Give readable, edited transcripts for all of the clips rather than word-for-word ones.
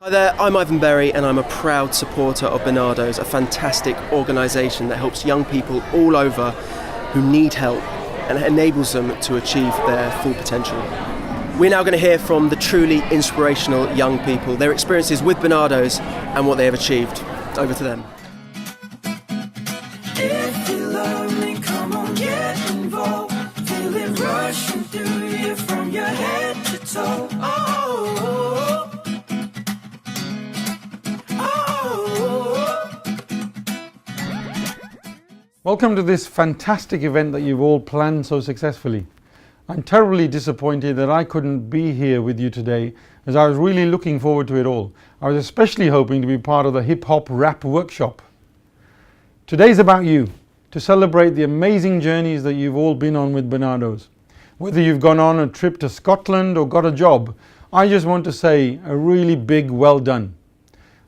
Hi there, I'm Ivan Berry and I'm a proud supporter of Barnardos, a fantastic organisation that helps young people all over who need help and enables them to achieve their full potential. We're now going to hear from the truly inspirational young people, their experiences with Barnardos and what they have achieved. Over to them. If you love me, come on, get involved. Feel it rushing through you from your head to toe. Welcome to this fantastic event that you've all planned so successfully. I'm terribly disappointed that I couldn't be here with you today, as I was really looking forward to it all. I was especially hoping to be part of the hip-hop rap workshop. Today's about you, to celebrate the amazing journeys that you've all been on with Barnardos. Whether you've gone on a trip to Scotland or got a job, I just want to say a really big well done.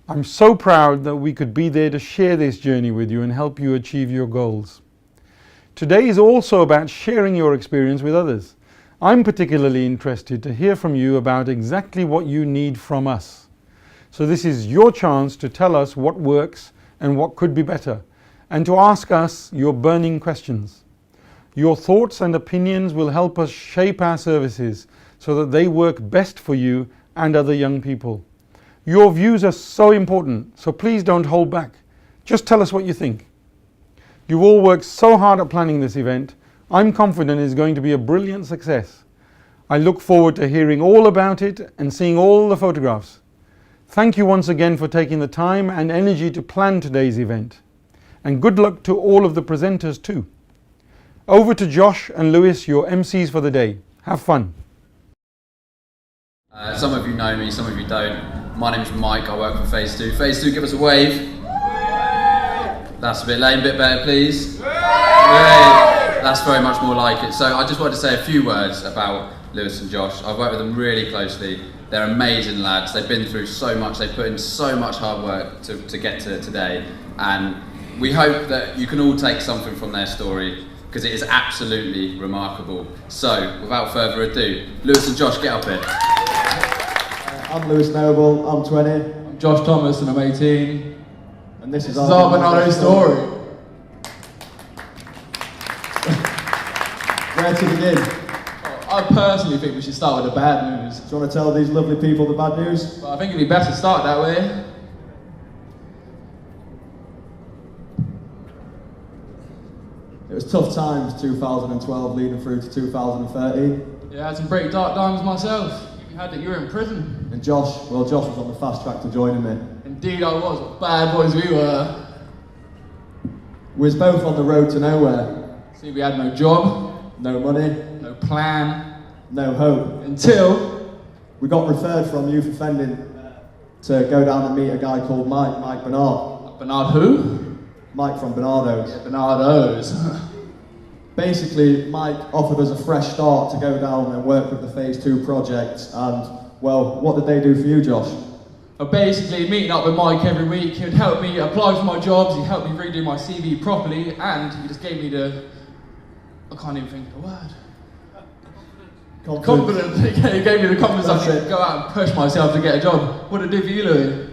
I'm so proud that we could be there to share this journey with you and help you achieve your goals. Today is also about sharing your experience with others. I'm particularly interested to hear from you about exactly what you need from us. So this is your chance to tell us what works and what could be better, and to ask us your burning questions. Your thoughts and opinions will help us shape our services so that they work best for you and other young people. Your views are so important, so please don't hold back. Just tell us what you think. You've all worked so hard at planning this event. I'm confident it's going to be a brilliant success. I look forward to hearing all about it and seeing all the photographs. Thank you once again for taking the time and energy to plan today's event. And good luck to all of the presenters too. Over to Josh and Lewis, your MCs for the day. Have fun. Some of you know me, some of you don't. My name's Mike, I work for Phase 2. Phase 2, give us a wave. That's a bit lame, a bit better please. Yay. That's very much more like it. So I just wanted to say a few words about Lewis and Josh. I've worked with them really closely. They're amazing lads. They've been through so much. They've put in so much hard work to get to today. And we hope that you can all take something from their story, because it is absolutely remarkable. So, without further ado, Lewis and Josh, get up here. I'm Lewis Noble, I'm 20. I'm Josh Thomas and I'm 18. And this is our Barnardos story. Where to begin? I personally think we should start with the bad news. Do you want to tell these lovely people the bad news? But I think it'd be better to start that way. It was tough times, 2012 leading through to 2013. Yeah, I had some pretty dark times myself. You had that you were in prison. And Josh was on the fast track to joining me. Indeed I was. What bad boys we were. We was both on the road to nowhere. See, we had no job, no money, no plan, no hope. Until we got referred from youth offending to go down and meet a guy called Mike Bernard. Bernard who? Mike from Barnardos. Yeah, Barnardos. Basically, Mike offered us a fresh start to go down and work with the Phase 2 project, and, well, what did they do for you, Josh? Basically, meeting up with Mike every week, he would help me apply for my jobs, he helped me redo my CV properly, and he just gave me the... I can't even think of the word. Confidence. He gave me the confidence I could go out and push myself to get a job. What did it do for you, Louis?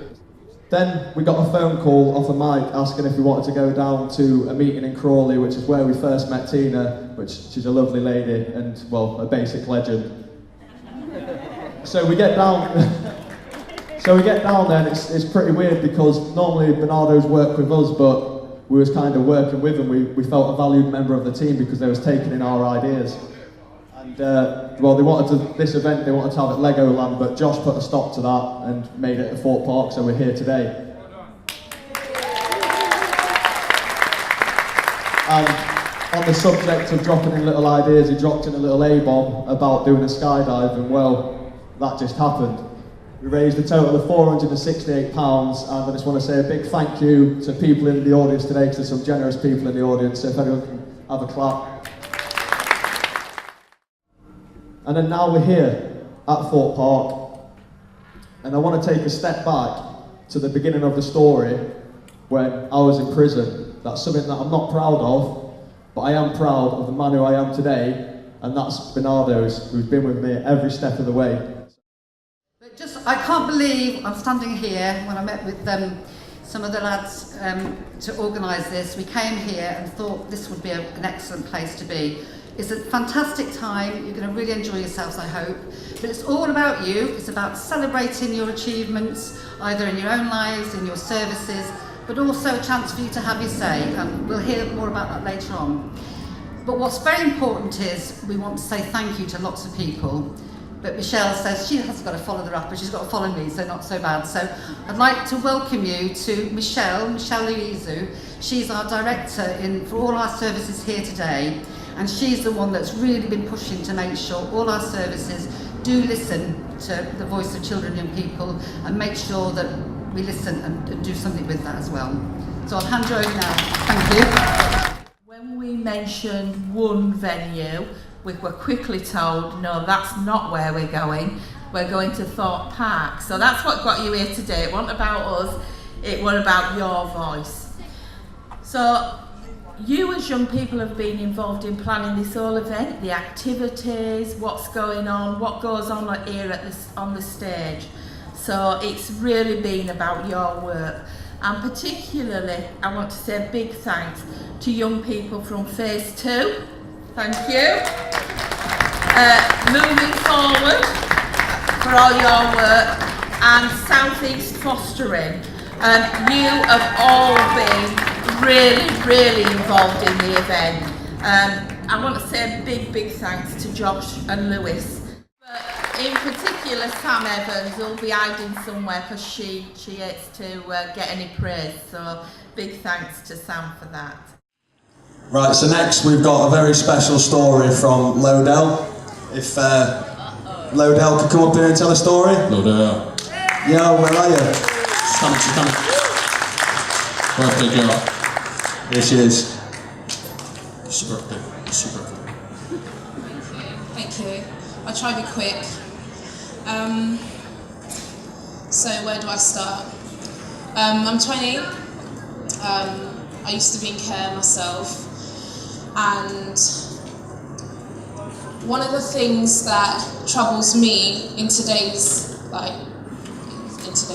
Then we got a phone call off of Mike asking if we wanted to go down to a meeting in Crawley, which is where we first met Tina, which she's a lovely lady and, well, a basic legend. So we get down there and it's pretty weird because normally Barnardos work with us, but we was kind of working with them. We felt a valued member of the team because they was taking in our ideas. And well, this event they wanted to have at Legoland, but Josh put a stop to that and made it at Fort Park, so we're here today. And on the subject of dropping in little ideas, he dropped in a little A-bomb about doing a skydive, and well, that just happened. We raised a total of £468, and I just want to say a big thank you to people in the audience today, because there's some generous people in the audience, so if anyone can have a clap. And then now we're here at Fort Park, and I want to take a step back to the beginning of the story when I was in prison. That's something that I'm not proud of, but I am proud of the man who I am today, and that's Barnardos, who's been with me every step of the way. Just I can't believe I'm standing here when I met with some of the lads to organise this. We came here and thought this would be an excellent place to be. It's a fantastic time. You're going to really enjoy yourselves, I hope. But it's all about you. It's about celebrating your achievements, either in your own lives, in your services, but also a chance for you to have your say. And we'll hear more about that later on. But what's very important is we want to say thank you to lots of people. But Michelle says she hasn't got to follow the rapper, she's got to follow me, so not so bad. So I'd like to welcome you to Michelle Louizu. She's our director for all our services here today. And she's the one that's really been pushing to make sure all our services do listen to the voice of children and young people and make sure that we listen and do something with that as well. So I'll hand you over now. Thank you. When we mentioned one venue, we were quickly told, no, that's not where we're going. We're going to Thorpe Park. So that's what got you here today. It wasn't about us, it was about your voice. So you as young people have been involved in planning this whole event, the activities, what's going on, what goes on here on the stage. So it's really been about your work. And particularly, I want to say a big thanks to young people from Phase 2. Thank you. Moving forward for all your work, and South East Fostering. You have all been really involved in the event. I want to say a big thanks to Josh and Lewis. But in particular, Sam Evans will be hiding somewhere because she hates to get any praise. So big thanks to Sam for that. Right, so next we've got a very special story from Lonedell. If Lonedell could come up here and tell a story. Lonedell. Yo, where are you? She's coming. Birthday girl. Here she is. It's your birthday. Thank you. I'll try to be quick. So where do I start? I'm 20. I used to be in care myself. And one of the things that troubles me in today's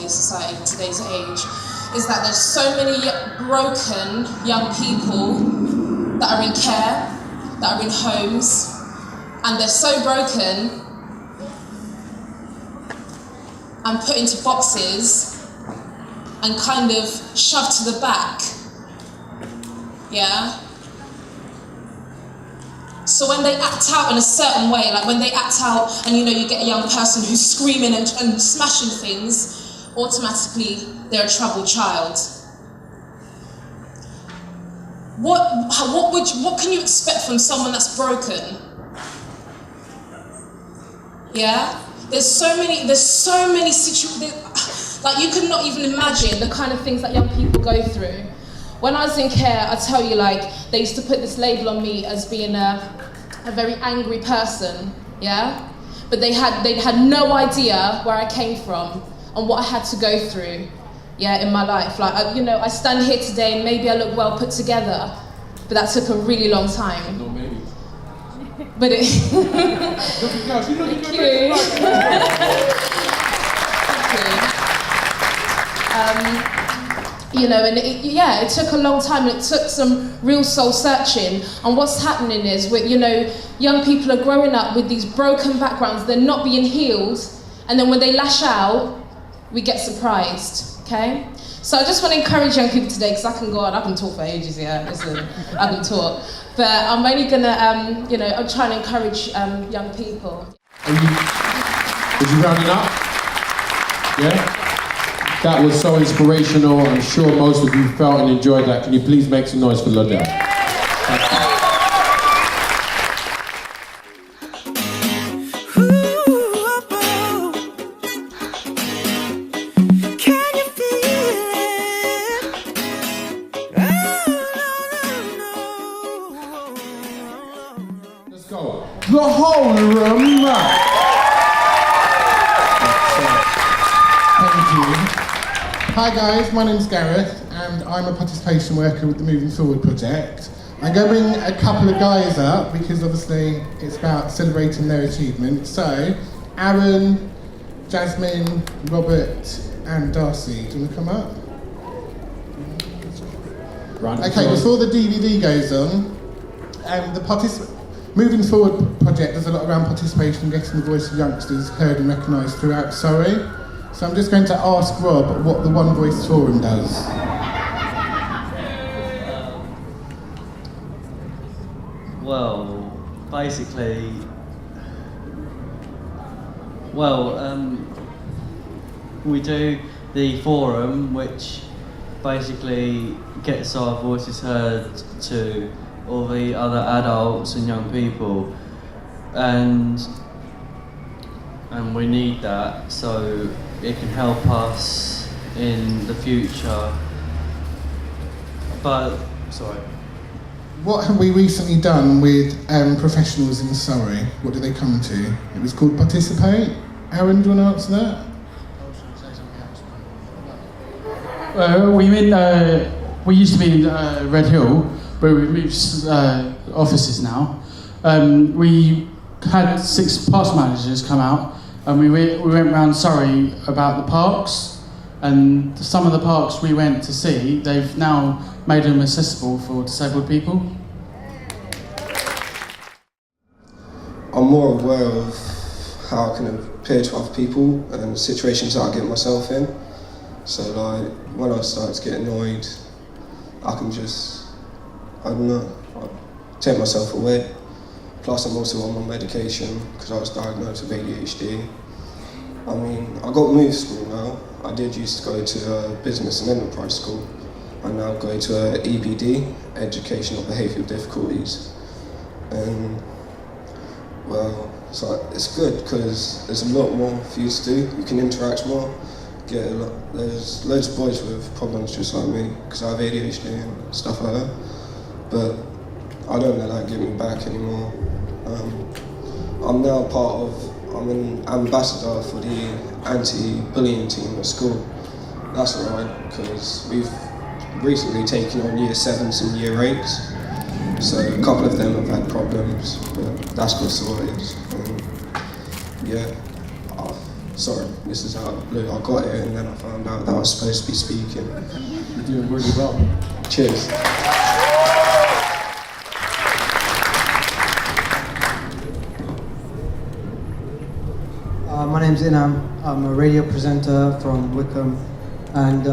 society, in today's age, is that there's so many broken young people that are in care, that are in homes, and they're so broken and put into boxes and kind of shoved to the back. Yeah? So when they act out in a certain way, like when they act out and you get a young person who's screaming and smashing things, automatically they're a troubled child. What can you expect from someone that's broken? Yeah? There's so many situations, like you could not even imagine the kind of things that young people go through. When I was in care, I tell you, they used to put this label on me as being a very angry person, yeah? But they had no idea where I came from and what I had to go through, yeah, in my life. I stand here today and maybe I look well put together, but that took a really long time. No, maybe. But it... it took a long time, and it took some real soul searching. And what's happening is, young people are growing up with these broken backgrounds, they're not being healed, and then when they lash out, we get surprised, okay? So I just want to encourage young people today, because I can go on, I can talk for ages, yeah, listen, I can talk. But I'm only gonna, I'm trying to encourage young people. Did you round it up? Yeah? That was so inspirational. I'm sure most of you felt and enjoyed that. Can you please make some noise for Lonedell? Let's go. The whole room. Thank you. Hi guys, my name's Garrett and I'm a participation worker with the Moving Forward project. I'm going to bring a couple of guys up because obviously it's about celebrating their achievements. So, Aaron, Jasmine, Robert and Darcy. Do you want to come up? Okay, before the DVD goes on, the Moving Forward project does a lot around participation, getting the voice of youngsters heard and recognised throughout Surrey. So I'm just going to ask Rob what the One Voice Forum does. Well, basically, we do the forum, which basically gets our voices heard to all the other adults and young people, and we need that so it can help us in the future. But sorry. What have we recently done with professionals in Surrey? What did they come to? It was called Participate. Aaron, do you want to answer that? We used to be in Red Hill, but we've moved offices now. We had 6 parks managers come out, and we went around Surrey about the parks, and some of the parks we went to see, they've now made them accessible for disabled people. I'm more aware of how I can appear to other people and the situations that I get myself in. So like, when I start to get annoyed, I can just, I don't know, take myself away. Plus I'm also on my medication because I was diagnosed with ADHD. I mean, I got moved school now. I did used to go to a business and enterprise school. I now go to a EBD, Educational Behavioural Difficulties. And well, so it's good because there's a lot more for you to do. You can interact more. There's loads of boys with problems just like me because I have ADHD and stuff like that. But I don't let that get me back anymore. I'm now I'm an ambassador for the anti-bullying team at school. That's alright because we've recently taken on year 7s and year 8s. So a couple of them have had problems, but that's got sorted. Yeah. Sorry, this is how blue I got here, and then I found out that I was supposed to be speaking. You're doing really well. Cheers. My name's Inam. I'm a radio presenter from Wickham, and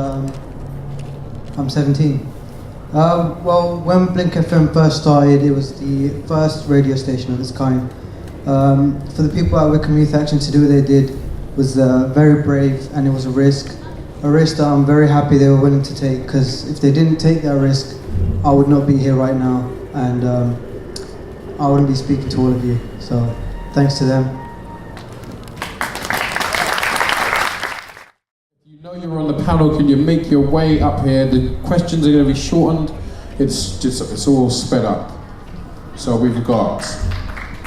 I'm 17. Well, when Blink FM first started, it was the first radio station of its kind. For the people at Wickham Youth Action to do what they did was very brave, and it was a risk that I'm very happy they were willing to take, because if they didn't take that risk, I would not be here right now, and I wouldn't be speaking to all of you. So thanks to them. You know you're on the panel, can you make your way up here? The questions are going to be shortened. It's all sped up. So we've got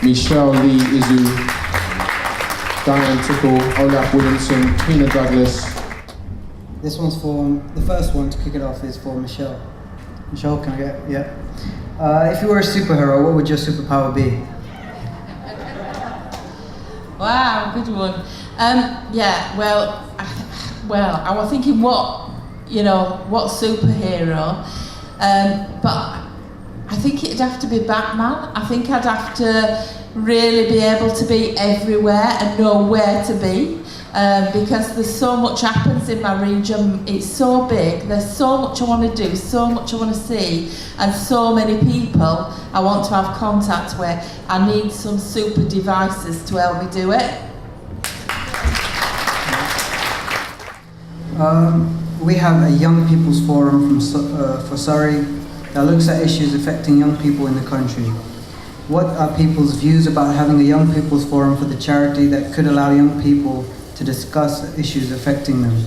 Michelle Lee Izu, Diane Tickle, Olaf Williamson, Tina Douglas. This one's for, the first one to kick it off is for Michelle. Michelle, can I get, yeah. If you were a superhero, what would your superpower be? Wow, good one. Yeah, well, I was thinking what superhero, but I think it'd have to be Batman. I think I'd have to really be able to be everywhere and know where to be, because there's so much happens in my region. It's so big, there's so much I want to do, so much I want to see, and so many people I want to have contact with. I need some super devices to help me do it. We have a Young People's Forum for Surrey that looks at issues affecting young people in the country. What are people's views about having a Young People's Forum for the charity that could allow young people to discuss issues affecting them?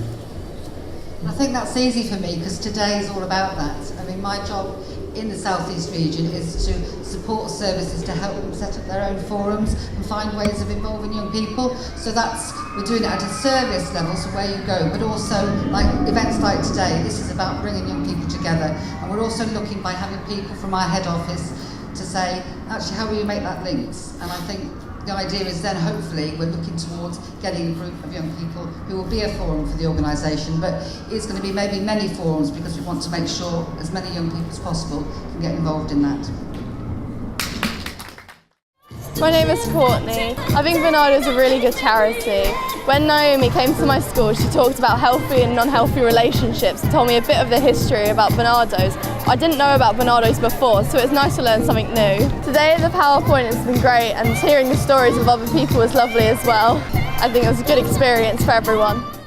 I think that's easy for me because today is all about that. I mean, my job in the South East region is to support services to help them set up their own forums and find ways of involving young people. So we're doing it at a service level, so where you go, but also like events like today, this is about bringing young people together. And we're also looking by having people from our head office to say, actually, how will you make that links? And I think the idea is then hopefully we're looking towards getting a group of young people who will be a forum for the organisation, but it's going to be maybe many forums because we want to make sure as many young people as possible can get involved in that. My name is Courtney. I think Barnardos is a really good charity. When Naomi came to my school, she talked about healthy and non-healthy relationships and told me a bit of the history about Barnardos. I didn't know about Barnardos before, so it's nice to learn something new. Today the PowerPoint has been great and hearing the stories of other people was lovely as well. I think it was a good experience for everyone.